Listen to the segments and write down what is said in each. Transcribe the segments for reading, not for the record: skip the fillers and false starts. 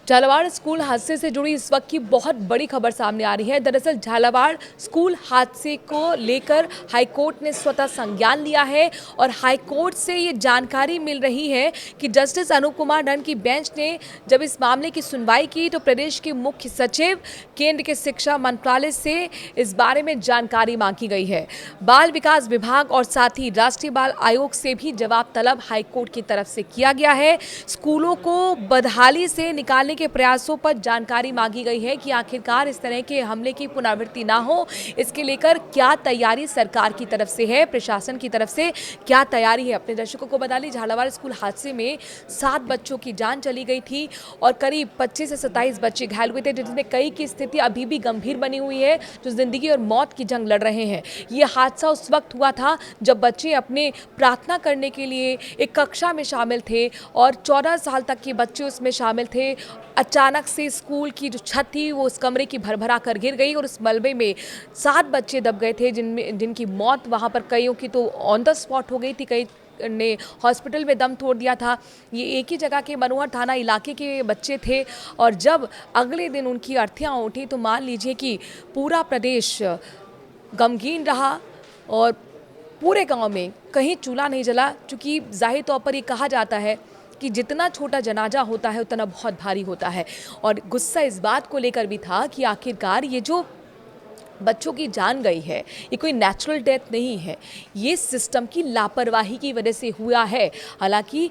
Jhalawar school हादसे से जुड़ी इस वक्त की बहुत बड़ी खबर सामने आ रही है। दरअसल झालावाड़ स्कूल हादसे को लेकर हाईकोर्ट ने स्वतः संज्ञान लिया है और हाईकोर्ट से ये जानकारी मिल रही है कि जस्टिस अनूप कुमार ढंड की बेंच ने जब इस मामले की सुनवाई की तो प्रदेश के मुख्य सचिव, केंद्र के शिक्षा मंत्रालय से इस बारे में जानकारी मांगी गई है। बाल विकास विभाग और साथ ही राष्ट्रीय बाल आयोग से भी जवाब तलब हाईकोर्ट की तरफ से किया गया है। स्कूलों को बदहाली से निकालने के प्रयासों पर जानकारी मांगी गई है कि आखिरकार इस तरह के हमले की पुनरावृत्ति ना हो, इसके लेकर क्या तैयारी सरकार की तरफ से है, प्रशासन की तरफ से क्या तैयारी है। अपने दर्शकों को बता ली, झालावाड़ स्कूल हादसे में 7 बच्चों की जान चली गई थी और करीब 25 से 27 बच्चे घायल हुए थे, जिसमें कई की स्थिति अभी भी गंभीर बनी हुई है, जो जिंदगी और मौत की जंग लड़ रहे हैं। ये हादसा उस वक्त हुआ था जब बच्चे अपने प्रार्थना करने के लिए एक कक्षा में शामिल थे और 14 साल तक के बच्चे उसमें शामिल थे। अचानक से स्कूल की जो छत थी वो उस कमरे की भरभरा कर गिर गई और उस मलबे में 7 बच्चे दब गए थे, जिनकी मौत वहाँ पर कईयों की तो ऑन द स्पॉट हो गई थी, कई ने हॉस्पिटल में दम तोड़ दिया था। ये एक ही जगह के मनोहर थाना इलाके के बच्चे थे और जब अगले दिन उनकी अर्थियाँ उठी तो मान लीजिए कि पूरा प्रदेश गमगीन रहा और पूरे गांव में कहीं चूल्हा नहीं जला, क्योंकि जाहिर तौर पर ये कहा जाता है कि जितना छोटा जनाजा होता है उतना बहुत भारी होता है। और गुस्सा इस बात को लेकर भी था कि आखिरकार ये जो बच्चों की जान गई है ये कोई नेचुरल डेथ नहीं है, ये सिस्टम की लापरवाही की वजह से हुआ है। हालांकि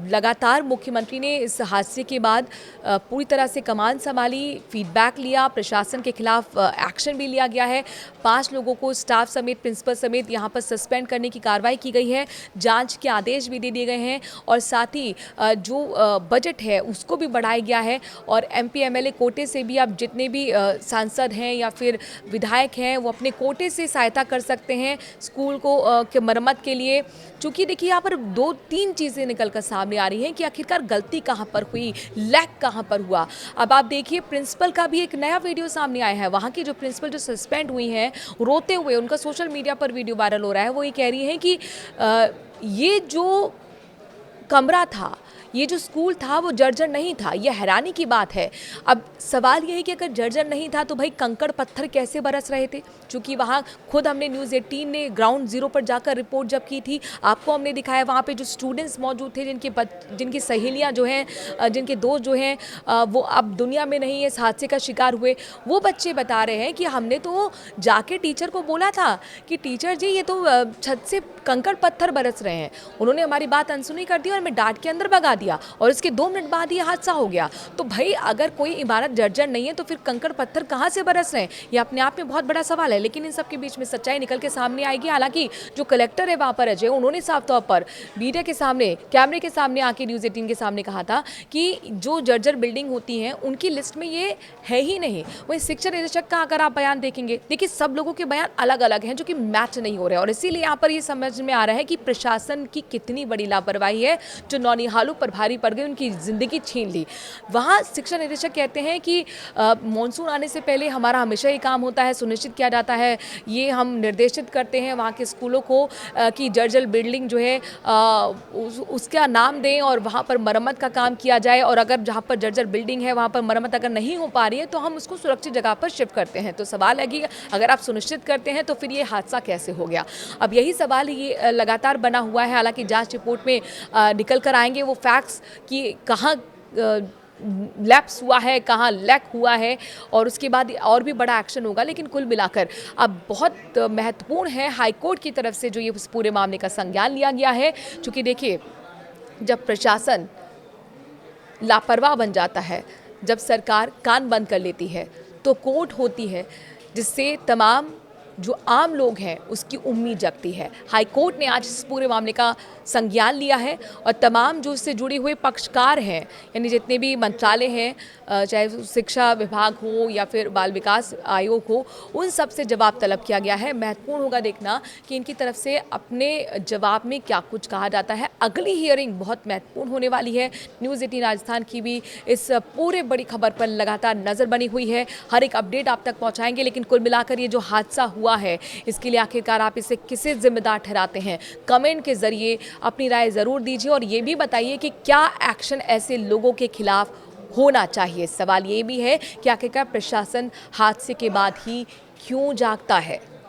लगातार मुख्यमंत्री ने इस हादसे के बाद पूरी तरह से कमान संभाली, फीडबैक लिया, प्रशासन के खिलाफ एक्शन भी लिया गया है। 5 लोगों को स्टाफ समेत, प्रिंसिपल समेत यहाँ पर सस्पेंड करने की कार्रवाई की गई है, जांच के आदेश भी दे दिए गए हैं और साथ ही जो बजट है उसको भी बढ़ाया गया है। और MP MLA कोटे से भी अब जितने भी सांसद हैं या फिर विधायक हैं वो अपने कोटे से सहायता कर सकते हैं स्कूल को के मरम्मत के लिए। चूँकि देखिए यहाँ पर 2-3 चीज़ें निकल कर सामने आ रही हैं कि आखिरकार गलती कहाँ पर हुई, लैक कहाँ पर हुआ। अब आप देखिए, प्रिंसिपल का भी एक नया वीडियो सामने आया है। वहाँ की जो प्रिंसिपल जो सस्पेंड हुई हैं, रोते हुए उनका सोशल मीडिया पर वीडियो वायरल हो रहा है। वो ये कह रही हैं कि ये जो कमरा था, ये जो स्कूल था वो जर्जर नहीं था। ये हैरानी की बात है। अब सवाल ये है कि अगर जर्जर नहीं था तो भाई कंकड़ पत्थर कैसे बरस रहे थे? क्योंकि वहाँ खुद हमने न्यूज़ 18 ने ग्राउंड जीरो पर जाकर रिपोर्ट जब की थी, आपको हमने दिखाया वहाँ पे जो स्टूडेंट्स मौजूद थे, जिनकी सहेलियाँ जो हैं, जिनके दोस्त जो हैं वो अब दुनिया में नहीं है, इस हादसे का शिकार हुए। वो बच्चे बता रहे हैं कि हमने तो जाके टीचर को बोला था कि टीचर जी ये तो छत से कंकड़ पत्थर बरस रहे हैं। उन्होंने हमारी बात अनसुनी कर दी और हमें डांट के अंदर भगा दिया और इसके 2 मिनट बाद ये हादसा हो गया। तो भाई अगर कोई इमारत जर्जर नहीं है तो फिर कंकड़ पत्थर कहाँ से बरस रहे हैं? ये अपने आप में बहुत बड़ा सवाल है। लेकिन इन सब के बीच में सच्चाई निकल के सामने आएगी। हालांकि जो कलेक्टर है वहाँ पर अजय, उन्होंने साफ तौर पर मीडिया के सामने, कैमरे के सामने आके न्यूज़ 18 के सामने कहा था कि जो जर्जर बिल्डिंग होती हैं उनकी लिस्ट में ये है ही नहीं। वही शिक्षा निदेशक का अगर आप बयान देखेंगे, देखिए सब लोगों के बयान अलग अलग हैं जो कि मैच नहीं हो रहे हैं और इसीलिए यहाँ पर ये समझ में आ रहा है कि प्रशासन की कितनी बड़ी लापरवाही है, जो नौनिहालों पर भारी पड़ गई, उनकी ज़िंदगी छीन ली। वहाँ शिक्षा निदेशक कहते हैं कि मॉनसून आने से पहले हमारा हमेशा ये काम होता है, सुनिश्चित किया जाता है, ये हम निर्देशित करते हैं वहाँ के स्कूलों को कि जर्जर बिल्डिंग जो है उसका नाम दें और वहाँ पर मरम्मत का काम किया जाए, और अगर जहाँ पर जर्जर बिल्डिंग है वहाँ पर मरम्मत अगर नहीं हो पा रही है तो हम उसको सुरक्षित जगह पर शिफ्ट करते हैं। तो सवाल है कि अगर आप सुनिश्चित करते हैं तो फिर ये हादसा कैसे हो गया? अब यही सवाल ये लगातार बना हुआ है। हालांकि जांच रिपोर्ट में निकल कर आएंगे वो फैक्ट्स कि कहाँ लैप्स हुआ है, कहाँ लैक हुआ है, और उसके बाद और भी बड़ा एक्शन होगा। लेकिन कुल मिलाकर अब बहुत महत्वपूर्ण है हाईकोर्ट की तरफ से जो ये पूरे मामले का संज्ञान लिया गया है। क्योंकि देखिए, जब प्रशासन लापरवाह बन जाता है, जब सरकार कान बंद कर लेती है, तो कोर्ट होती है जिससे तमाम जो आम लोग हैं उसकी उम्मीद जगती है। हाईकोर्ट ने आज इस पूरे मामले का संज्ञान लिया है और तमाम जो इससे जुड़े हुए पक्षकार हैं, यानी जितने भी मंत्रालय हैं, चाहे शिक्षा विभाग हो या फिर बाल विकास आयोग हो, उन सब से जवाब तलब किया गया है। महत्वपूर्ण होगा देखना कि इनकी तरफ से अपने जवाब में क्या कुछ कहा जाता है। अगली हियरिंग बहुत महत्वपूर्ण होने वाली है। न्यूज़ 18 राजस्थान की भी इस पूरे बड़ी खबर पर लगातार नज़र बनी हुई है। हर एक अपडेट आप तक पहुँचाएंगे। लेकिन कुल मिलाकर ये जो हादसा हुआ है, इसके लिए आखिरकार आप इसे किसे जिम्मेदार ठहराते हैं? कमेंट के जरिए अपनी राय ज़रूर दीजिए और ये भी बताइए कि क्या एक्शन ऐसे लोगों के खिलाफ होना चाहिए। सवाल ये भी है कि आखिरकार प्रशासन हादसे के बाद ही क्यों जागता है।